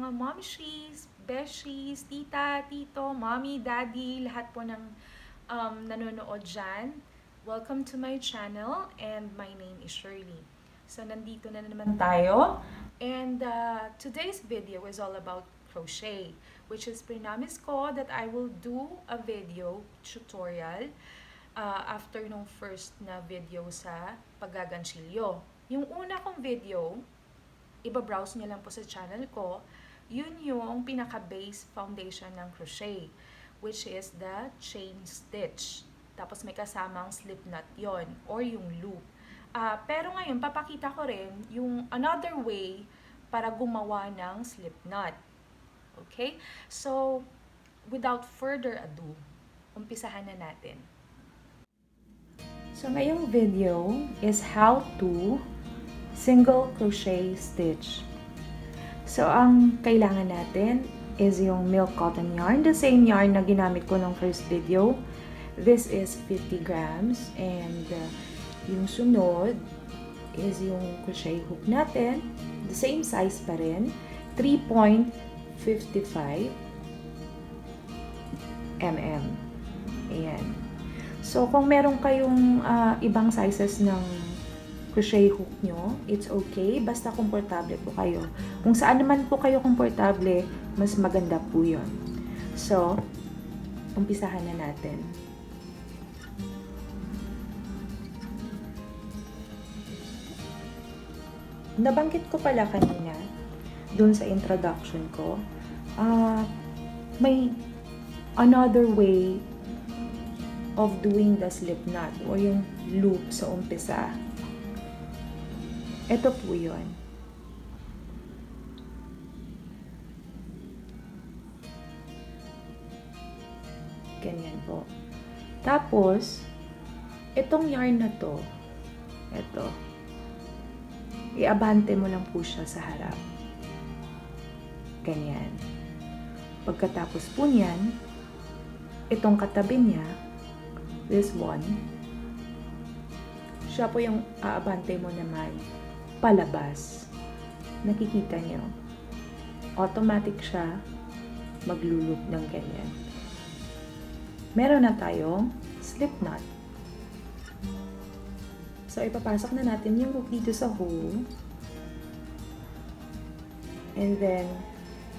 mga momshies, beshies, tita, tito, mommy, daddy, lahat po ng nanonood dyan. Welcome to my channel and my name is Shirley. So, nandito na naman tayo. And today's video is all about crochet, which is pinamis ko that I will do a video tutorial after nung first na video sa paggaganchilyo. Yung una kong video, iba-browse niyo lang po sa channel ko, yun yung pinaka-base foundation ng crochet, which is the chain stitch. Tapos may kasamang slip knot yon or yung loop. Pero ngayon, papakita ko rin yung another way para gumawa ng slip knot. Okay? So, without further ado, umpisahan na natin. So, ngayong video is how to single crochet stitch. So, ang kailangan natin is yung milk cotton yarn. The same yarn na ginamit ko ng first video. This is 50 grams. And yung sunod is yung crochet hook natin. The same size pa rin. 3.55 mm. Ayan. So, kung meron kayong ibang sizes ng crochet hook nyo, it's okay. Basta komportable po kayo. Kung saan naman po kayo komportable, mas maganda po yun. So, umpisahan na natin. Nabanggit ko pala kanina, dun sa introduction ko, may another way of doing the slip knot o yung loop sa umpisa. Ito po yun. Ganyan po. Tapos, itong yarn na to, ito, iabante mo lang po siya sa harap. Ganyan. Pagkatapos po niyan, itong katabi niya, this one, siya po yung aabante mo naman palabas. Nakikita nyo. Automatic siya maglulog ng ganyan. Meron na tayong slip knot. So, ipapasok na natin yung hook dito sa hole. And then,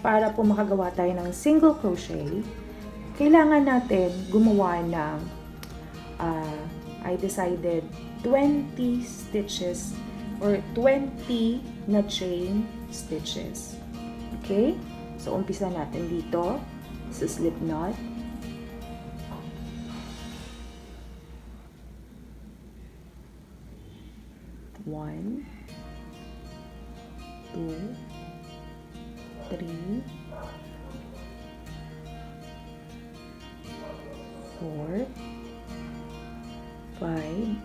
para po makagawa tayo ng single crochet, kailangan natin gumawa ng I decided 20 stitches or 20 na chain stitches. Okay? So, umpisa natin dito sa slip knot. One, two, three, four, 5,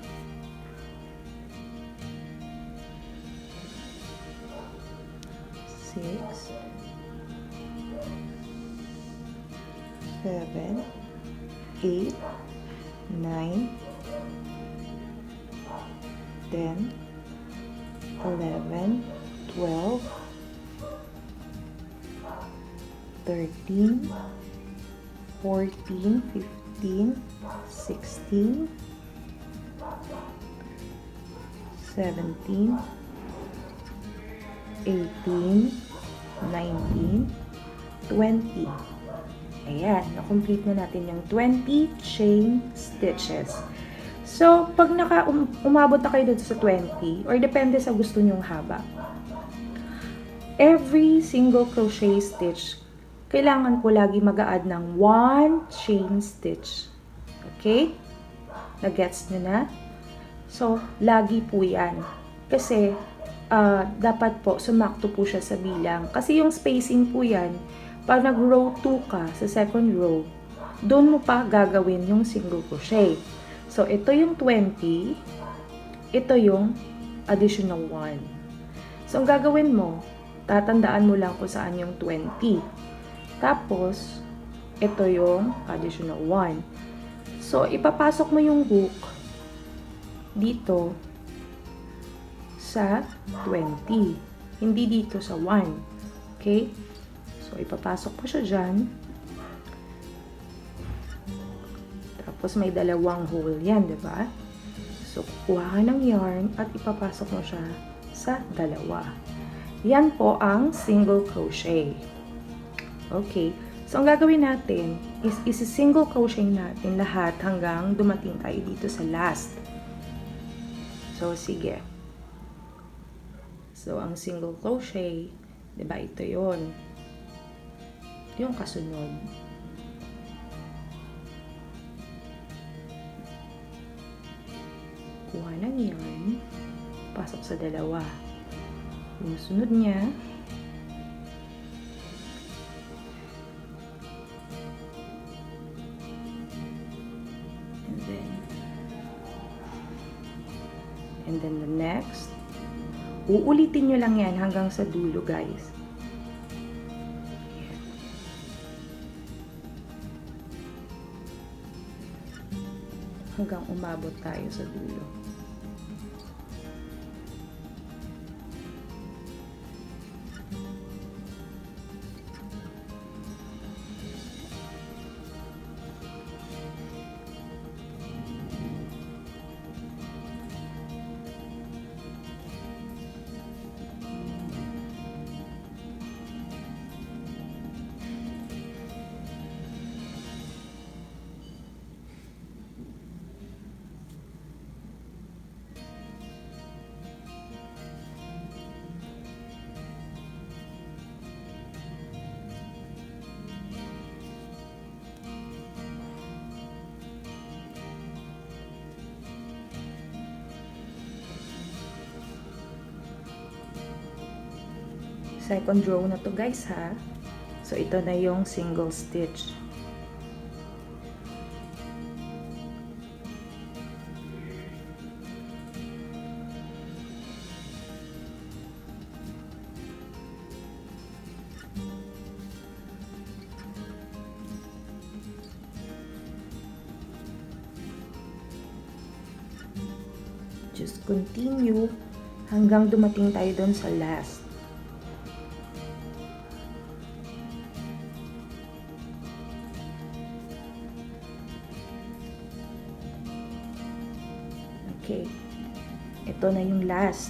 6, 7, 8, 9, 10, 11, 12, 13, 14, 15, 16, 17, 18, 19, 20. Ayan, na-complete na natin yung 20 chain stitches. So, pag umabot na kayo dito sa 20, or depende sa gusto nyong haba, every single crochet stitch, kailangan ko lagi mag-a-add ng 1 chain stitch. Okay? Na-gets nyo na? So, lagi po yan. Kasi, dapat po, sumakto po siya sa bilang. Kasi yung spacing po yan, pag nag-row 2 ka sa second row, doon mo pa gagawin yung single crochet. So, ito yung 20, ito yung additional 1. So, ang gagawin mo, tatandaan mo lang kung saan yung 20. Tapos, ito yung additional 1. So, ipapasok mo yung hook dito sa 20. Hindi dito sa 1. Okay? So, ipapasok po siya dyan. Tapos, may dalawang hole yan, diba? So, kukuha ka ng yarn at ipapasok mo siya sa dalawa. Yan po ang single crochet. Okay. So, ang gagawin natin is isi-single crochet natin lahat hanggang dumating tayo dito sa last. So, sige. So, ang single crochet, diba, ito yon, yung kasunod. Kuha ng yarn, pasok sa dalawa. Yung sunod niya, and then the next, uulitin nyo lang yan hanggang sa dulo, guys. Hanggang umabot tayo sa dulo. Second row na to, guys, ha. So, ito na yung single stitch. Just continue hanggang dumating tayo doon sa last. Okay, ito na yung last.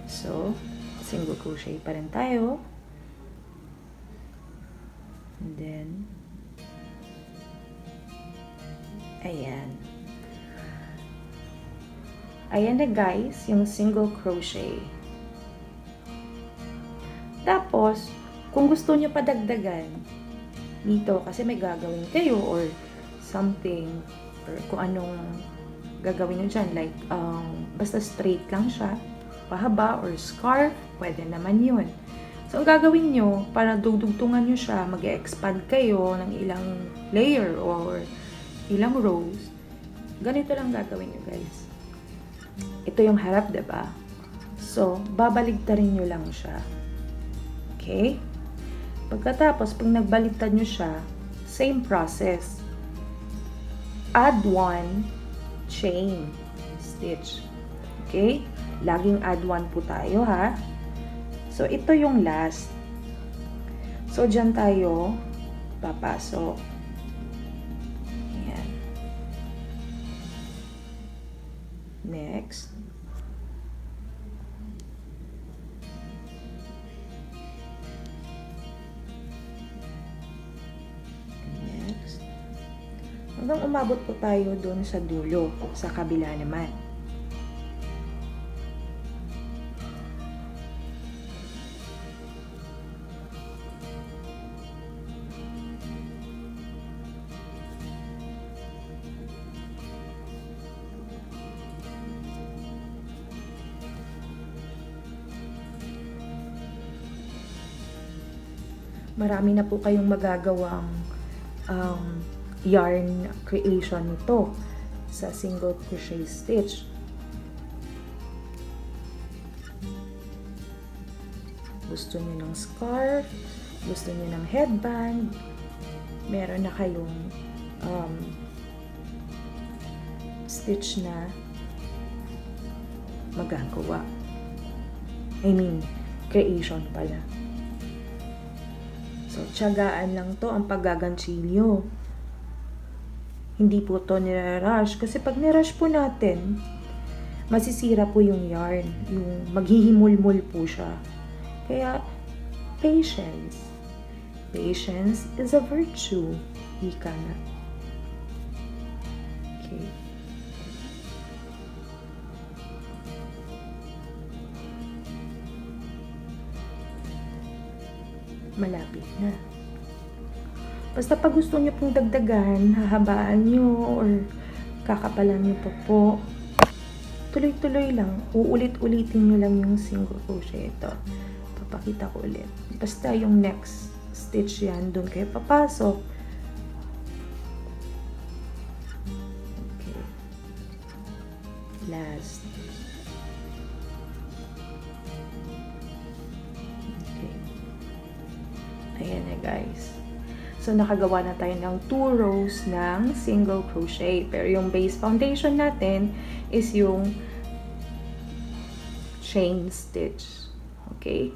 So, single crochet pa rin tayo. And then, ayan. Ayan na, guys, yung single crochet. Tapos, kung gusto nyo padagdagan dito, kasi may gagawin kayo or something, or kung anong gagawin nyo dyan, like, basta straight lang siya, pahaba, or scarf, pwede naman yun. So, ang gagawin nyo, para dudugtungan nyo siya, mag-expand kayo ng ilang layer or ilang rows, ganito lang gagawin nyo, guys. Ito yung harap, diba? So, babaligtarin nyo lang siya. Okay? Pagkatapos, pag nagbaligtad nyo siya, same process. Add one chain stitch. Okay? Laging add one po tayo, ha? So, ito yung last. So, dyan tayo papasok. Ayan. Next. Next. Hanggang umabot po tayo doon sa dulo, sa kabila naman. Marami na po kayong magagawang yarn creation nito sa single crochet stitch. Gusto niyo ng scarf, gusto niyo ng headband, meron na kayong stitch na magagawa. I mean, creation pala. tiyagaan lang to ang paggaganchilyo. Hindi po to nirarush. Kasi pag nirush po natin, masisira po yung yarn. Yung maghihimulmul po siya. Kaya, patience. Patience is a virtue. Ika na. Okay. Malapit na. Basta pag gusto nyo pong dagdagan, hahabaan nyo or kakapalan nyo pa po. Tuloy-tuloy lang. Uulit-ulitin nyo lang yung single crochet. Ito. Papakita ko ulit. Basta yung next stitch yan, doon kayo papasok. Okay. Last. Okay. Ayan na guys. So, nakagawa na tayo ng 2 rows ng single crochet. Pero yung base foundation natin is yung chain stitch. Okay?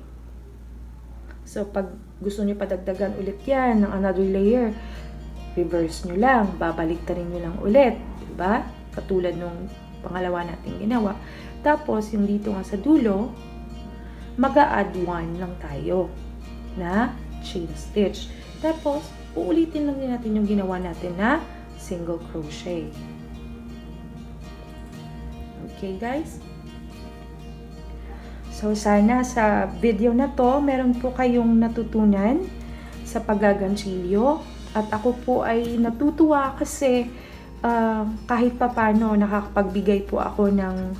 So, pag gusto nyo padagdagan ulit yan ng another layer, reverse nyo lang. Babaliktarin nyo lang ulit. Diba? Katulad nung pangalawa natin ginawa. Tapos, yung dito nga sa dulo, mag-a-add 1 lang tayo na chain stitch. Tapos, uulitin lang din natin yung ginawa natin na single crochet. Okay, guys? So, sana sa video na to, meron po kayong natutunan sa paggaganchilyo. At ako po ay natutuwa kasi kahit papano nakakapagbigay po ako ng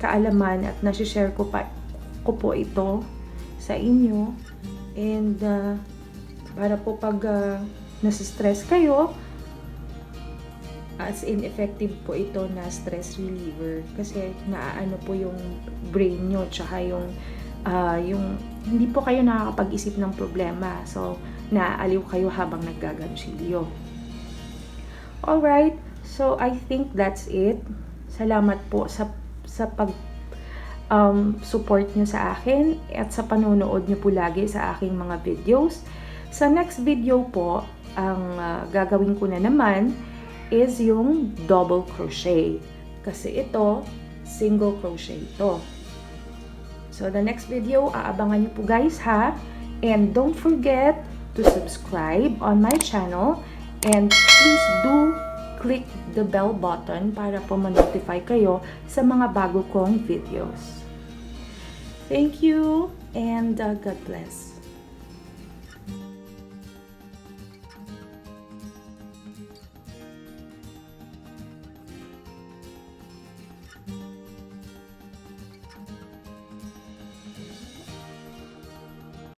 kaalaman at nasi-share ko po ito sa inyo. And para po pag nasa-stress kayo, as in effective po ito na stress reliever kasi naaano po yung brain nyo tsaka yung hindi po kayo nakakapag-isip ng problema. So, naaaliw kayo habang naggaganchilyo. Alright, so I think that's it. Salamat po sa pag support nyo sa akin at sa panonood nyo po lagi sa aking mga videos. Sa next video po, ang gagawin ko na naman is yung double crochet. Kasi ito, single crochet ito. So, the next video, aabangan nyo po guys ha. And don't forget to subscribe on my channel. And please do click the bell button para po ma-notify kayo sa mga bago kong videos. Thank you and God bless.